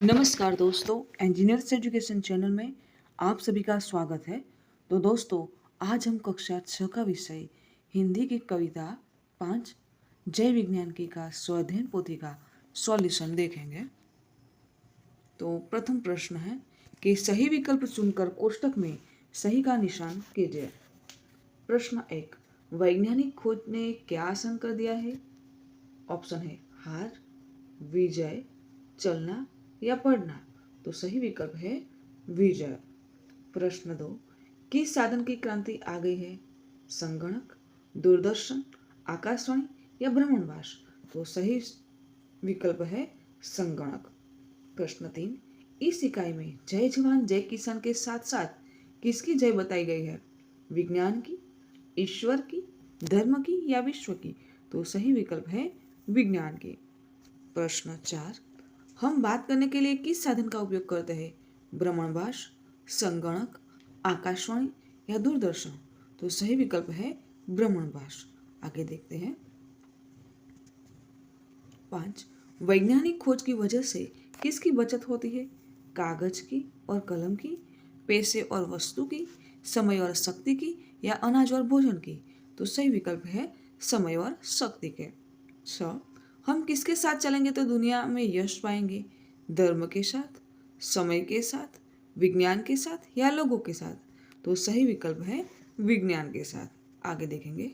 नमस्कार दोस्तों, engineers education channel में आप सभी का स्वागत है। तो दोस्तों, आज हम कक्षा 6 का विषय हिंदी की कविता 5 जय विज्ञान की का स्वाध्ययन पोथी का सॉल्यूशन देखेंगे। तो प्रथम प्रश्न है कि सही विकल्प चुनकर कोष्टक में सही का निशान कीजिए। प्रश्न 1, वैज्ञानिक खोज ने क्या आसान कर दिया है? ऑप्शन है हार, विजय, चलना या पढ़ना। तो सही विकल्प है विजय। प्रश्न 2, किस साधन की क्रांति आ गई है? संगणक, दूरदर्शन, आकाशवाणी या भ्रमणवास। तो सही विकल्प है संगणक। प्रश्न 3, इस इकाई में जय जवान जय किसान के साथ साथ किसकी जय बताई गई है? विज्ञान की, ईश्वर की, धर्म की या विश्व की। तो सही विकल्प है विज्ञान की। प्रश्न 4, हम बात करने के लिए किस साधन का उपयोग करते हैं? भ्रमणवास, संगणक, आकाशवाणी या दूरदर्शन। तो सही विकल्प है भ्रमणवास। आगे देखते हैं। 5, वैज्ञानिक खोज की वजह से किसकी बचत होती है? कागज की और कलम की, पैसे और वस्तु की, समय और शक्ति की या अनाज और भोजन की। तो सही विकल्प है समय और शक्ति के। 6, हम किसके साथ चलेंगे तो दुनिया में यश पाएंगे? धर्म के साथ, समय के साथ, विज्ञान के साथ या लोगों के साथ। तो सही विकल्प है विज्ञान के साथ। आगे देखेंगे।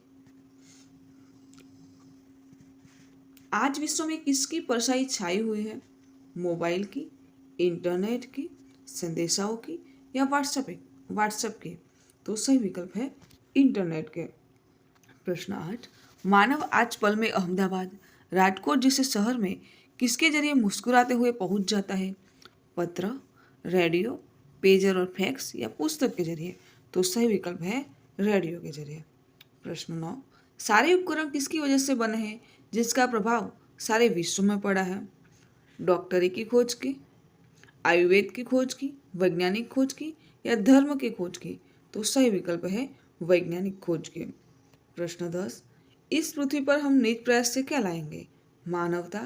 आज विश्व में किसकी परछाई छाई हुई है? मोबाइल की, इंटरनेट की, संदेशाओं की या व्हाट्सएप की। तो सही विकल्प है इंटरनेट के। प्रश्न 8, मानव आज पल में अहमदाबाद, राजकोट जैसे शहर में किसके जरिए मुस्कुराते हुए पहुंच जाता है? पत्र, रेडियो, पेजर और फैक्स या पुस्तक के जरिए। तो सही विकल्प है रेडियो के जरिए। प्रश्न 9, सारे उपकरण किसकी वजह से बने हैं जिसका प्रभाव सारे विश्व में पड़ा है? डॉक्टरी की खोज की, आयुर्वेद की खोज की, वैज्ञानिक खोज की या धर्म की खोज की। तो सही विकल्प है वैज्ञानिक खोज की। प्रश्न 10, इस पृथ्वी पर हम निज प्रयास से क्या लाएंगे? मानवता,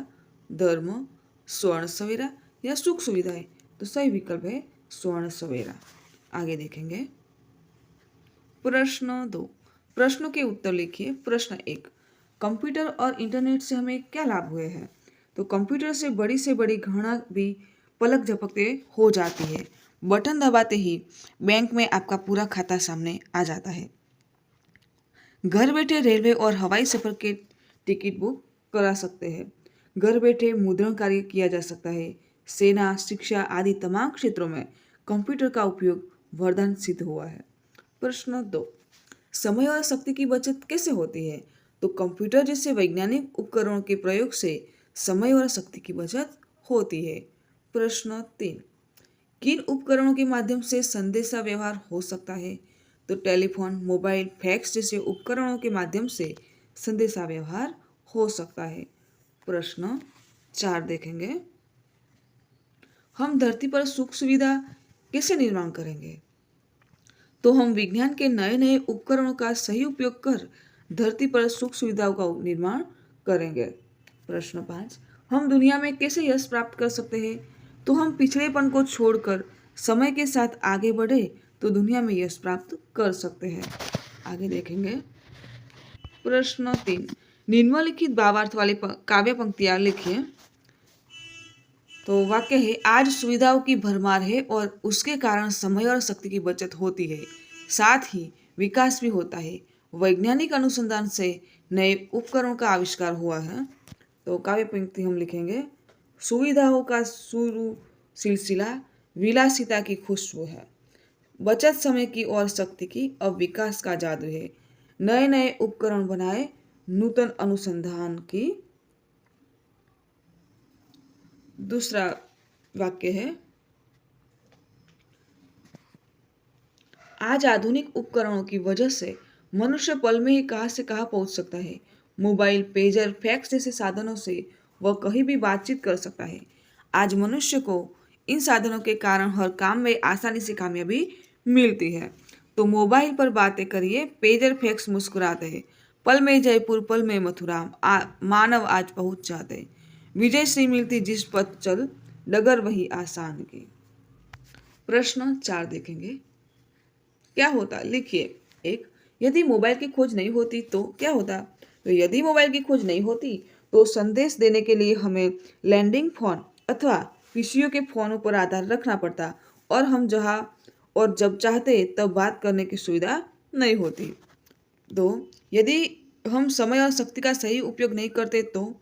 धर्म, स्वर्ण सवेरा या सुख सुविधाएं। तो सही विकल्प है स्वर्ण सवेरा। आगे देखेंगे। प्रश्न 2, प्रश्नों के उत्तर लिखिए। प्रश्न 1, कंप्यूटर और इंटरनेट से हमें क्या लाभ हुए हैं? तो कंप्यूटर से बड़ी घटना भी पलक झपकते हो जाती है। बटन दबाते ही बैंक में आपका पूरा खाता सामने आ जाता है। घर बैठे रेलवे और हवाई सफर के टिकट बुक करा सकते हैं। घर बैठे मुद्रण कार्य किया जा सकता है। सेना, शिक्षा आदि तमाम क्षेत्रों में कंप्यूटर का उपयोग वरदान सिद्ध हुआ है। प्रश्न 2, समय और शक्ति की बचत कैसे होती है? तो कंप्यूटर जैसे वैज्ञानिक उपकरणों के प्रयोग से समय और शक्ति की बचत होती है। प्रश्न 3, किन उपकरणों के माध्यम से संदेशा व्यवहार हो सकता है? तो टेलीफोन, मोबाइल, फैक्स जैसे उपकरणों के माध्यम से संदेशा व्यवहार हो सकता है। प्रश्न 4 देखेंगे। हम धरती पर सुख सुविधा कैसे निर्माण करेंगे? तो हम विज्ञान के नए नए उपकरणों का सही उपयोग कर धरती पर सुख सुविधाओं का निर्माण करेंगे। प्रश्न 5, हम दुनिया में कैसे यश प्राप्त कर सकते हैं? तो हम पिछड़ेपन को छोड़कर समय के साथ आगे बढ़े तो दुनिया में यश प्राप्त कर सकते हैं। आगे देखेंगे। प्रश्न 3, निम्नलिखित भावार्थ वाली काव्य पंक्तियां लिखिए। तो वाक्य है, आज सुविधाओं की भरमार है और उसके कारण समय और शक्ति की बचत होती है, साथ ही विकास भी होता है। वैज्ञानिक अनुसंधान से नए उपकरणों का आविष्कार हुआ है। तो काव्य पंक्ति हम लिखेंगे, सुविधाओं का शुरू सिलसिला विलासिता की खुशबू है, बचत समय की और शक्ति की, अब विकास का जादू है, नए नए उपकरण बनाए नूतन अनुसंधान की। दूसरा वाक्य है, आज आधुनिक उपकरणों की वजह से मनुष्य पल में ही कहां से कहां पहुंच सकता है। मोबाइल, पेजर, फैक्स जैसे साधनों से वह कहीं भी बातचीत कर सकता है। आज मनुष्य को इन साधनों के कारण हर काम में आसानी से कामयाबी मिलती है। तो मोबाइल पर बातें करिए, पेजर फैक्स मुस्कुराते हैं, पल में जयपुर पल में मथुरा, मानव आज पहुंच जाते। विजय श्री मिलती जिस पथ चल डगर वही आसान की। प्रश्न 4 देखेंगे। क्या होता? लिखिए। एक, यदि मोबाइल की खोज नहीं होती तो क्या होता? तो यदि मोबाइल की खोज नहीं होती तो संदेश देने के लिए हमें लैंडिंग फोन अथवा पीसीओ के फोनों पर आधार रखना पड़ता और हम जहाँ और जब चाहते तब बात करने की सुविधा नहीं होती। दो, यदि हम समय और शक्ति का सही उपयोग नहीं करते तो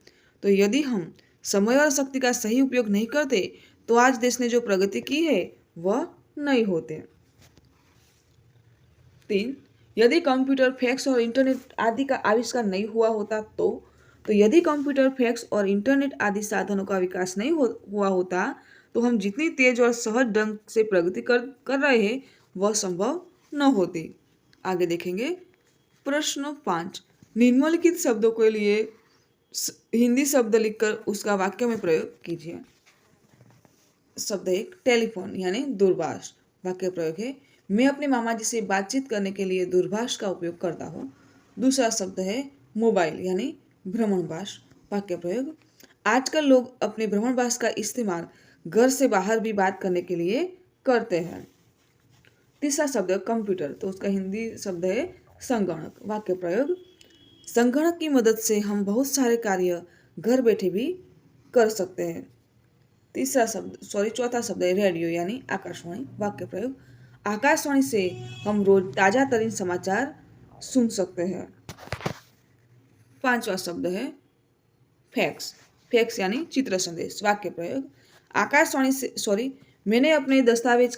यदि हम समय और शक्ति का सही उपयोग नहीं करते तो आज देश ने जो प्रगति की है वह नहीं होते। 3, यदि कंप्यूटर, फैक्स और इंटरनेट आदि का आविष्कार नहीं हुआ होता तो यदि कंप्यूटर, फैक्स और इंटरनेट आदि साधनों का विकास नहीं हुआ होता तो हम जितनी तेज और सहज ढंग से प्रगति कर रहे हैं वह संभव न होती। आगे देखेंगे। प्रश्न 5, निम्नलिखित शब्दों के लिए हिंदी शब्द लिखकर उसका वाक्य में प्रयोग कीजिए। शब्द 1, टेलीफोन यानी दूरभाष। वाक्य प्रयोग है, मैं अपने मामा जी से बातचीत करने के लिए दूरभाष का उपयोग करता हूँ। दूसरा शब्द है मोबाइल यानी भ्रमणभाष। वाक्य प्रयोग, आजकल लोग अपने भ्रमणभाष का इस्तेमाल घर से बाहर भी बात करने के लिए करते हैं। तीसरा शब्द है कंप्यूटर, तो उसका हिंदी शब्द है संगणक। वाक्य प्रयोग, संगणक की मदद से हम बहुत सारे कार्य घर बैठे भी कर सकते हैं। चौथा शब्द है रेडियो यानी आकाशवाणी। वाक्य प्रयोग, आकाशवाणी से हम रोज ताजा तरीन समाचार सुन सकते हैं। पांचवा शब्द है फैक्स। फैक्स यानी चित्र संदेश। वाक्य प्रयोग, आकाशवाणी से मैंने अपने दस्तावेज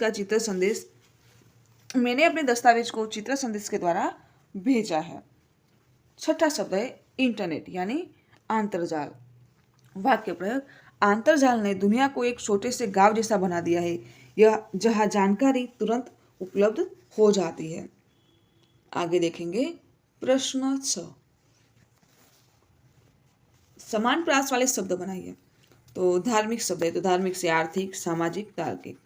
को चित्र संदेश के द्वारा भेजा है। छठा शब्द है इंटरनेट यानी अंतर्जाल। वाक्य प्रयोग, अंतर्जाल ने दुनिया को एक छोटे से गांव जैसा बना दिया है, यह जहां जानकारी तुरंत उपलब्ध हो जाती है। आगे देखेंगे। प्रश्न 6, समान प्रास वाले शब्द बनाइए। तो धार्मिक शब्द है, तो धार्मिक से आर्थिक, सामाजिक, तार्किक।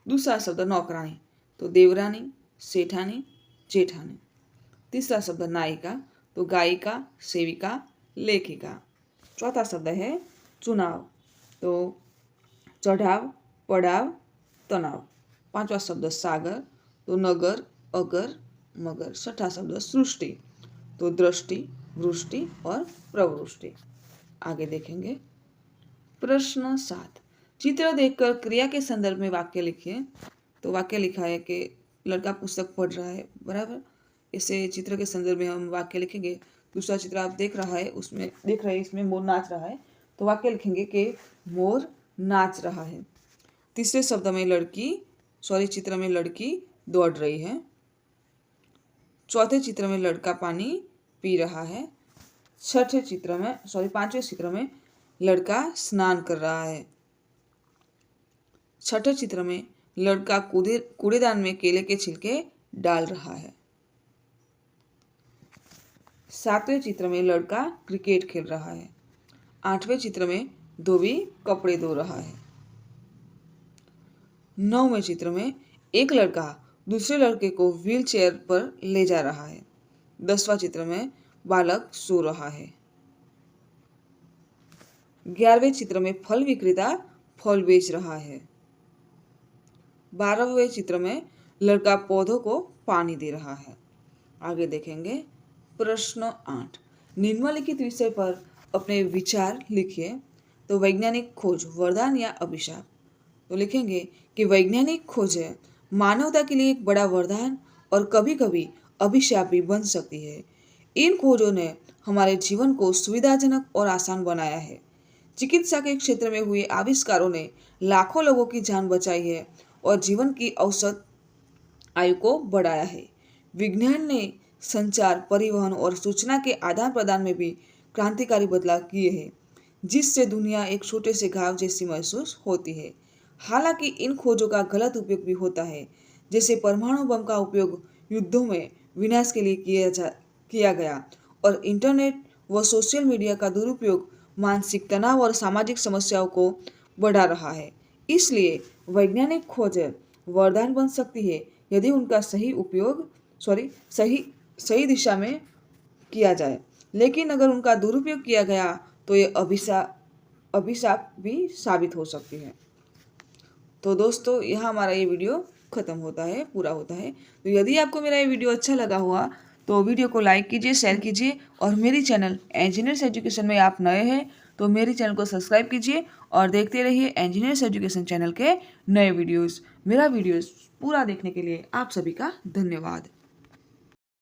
दूसरा शब्द नौकरानी, तो देवरानी, सेठानी, जेठानी। तीसरा शब्द नायिका, तो गायिका, सेविका, लेखिका। चौथा शब्द है चुनाव, तो चढ़ाव, पड़ाव, तनाव। पांचवा शब्द सागर, तो नगर, अगर, मगर। छठा शब्द सृष्टि, तो दृष्टि, वृष्टि और प्रवृष्टि। आगे देखेंगे। प्रश्न 7, चित्र देखकर क्रिया के संदर्भ में वाक्य लिखिए। तो वाक्य लिखा है कि लड़का पुस्तक पढ़ रहा है, बराबर। इसे चित्र के संदर्भ में हम वाक्य लिखेंगे। दूसरा चित्र आप देख रहे हैं, इसमें मोर नाच रहा है, तो वाक्य लिखेंगे कि मोर नाच रहा है। तीसरे शब्द में चित्र में लड़की दौड़ रही है। चौथे चित्र में लड़का पानी पी रहा है। पांचवें चित्र में लड़का स्नान कर रहा है। छठे चित्र में लड़का कूड़ेदान में केले के छिलके डाल रहा है। सातवें चित्र में लड़का क्रिकेट खेल रहा है। आठवें चित्र में धोबी कपड़े धो रहा है। नौवें चित्र में एक लड़का दूसरे लड़के को व्हील चेयर पर ले जा रहा है। 10वां चित्र में बालक सो रहा है। 11वें चित्र में फल विक्रेता फल बेच रहा है। 12वें चित्र में लड़का पौधों को पानी दे रहा है। आगे देखेंगे। प्रश्न 8, निम्नलिखित विषय पर अपने विचार लिखिए। तो वैज्ञानिक खोज वरदान या अभिशाप। तो लिखेंगे कि वैज्ञानिक खोजें मानवता के लिए एक बड़ा वरदान और कभी कभी अभिशाप भी बन सकती है। इन खोजों ने हमारे जीवन को सुविधाजनक और आसान बनाया है। चिकित्सा के क्षेत्र में हुए आविष्कारों ने लाखों लोगों की जान बचाई है और जीवन की औसत आयु को बढ़ाया है। विज्ञान ने संचार, परिवहन और सूचना के आदान प्रदान में भी क्रांतिकारी बदलाव किए हैं, जिससे दुनिया एक छोटे से गांव जैसी महसूस होती है। हालांकि इन खोजों का गलत उपयोग भी होता है, जैसे परमाणु बम का उपयोग युद्धों में विनाश के लिए किया गया और इंटरनेट व सोशल मीडिया का दुरुपयोग मानसिक तनाव और सामाजिक समस्याओं को बढ़ा रहा है। इसलिए वैज्ञानिक खोजें वरदान बन सकती है यदि उनका सही दिशा में किया जाए, लेकिन अगर उनका दुरुपयोग किया गया तो ये अभिशाप भी साबित हो सकती है। तो दोस्तों यहाँ हमारा ये वीडियो ख़त्म होता है, पूरा होता है। तो यदि आपको मेरा ये वीडियो अच्छा लगा हुआ तो वीडियो को लाइक कीजिए, शेयर कीजिए और मेरी चैनल इंजीनियर्स एजुकेशन में आप नए हैं तो मेरी चैनल को सब्सक्राइब कीजिए और देखते रहिए इंजीनियर्स एजुकेशन चैनल के नए वीडियोस। मेरा वीडियोस पूरा देखने के लिए आप सभी का धन्यवाद।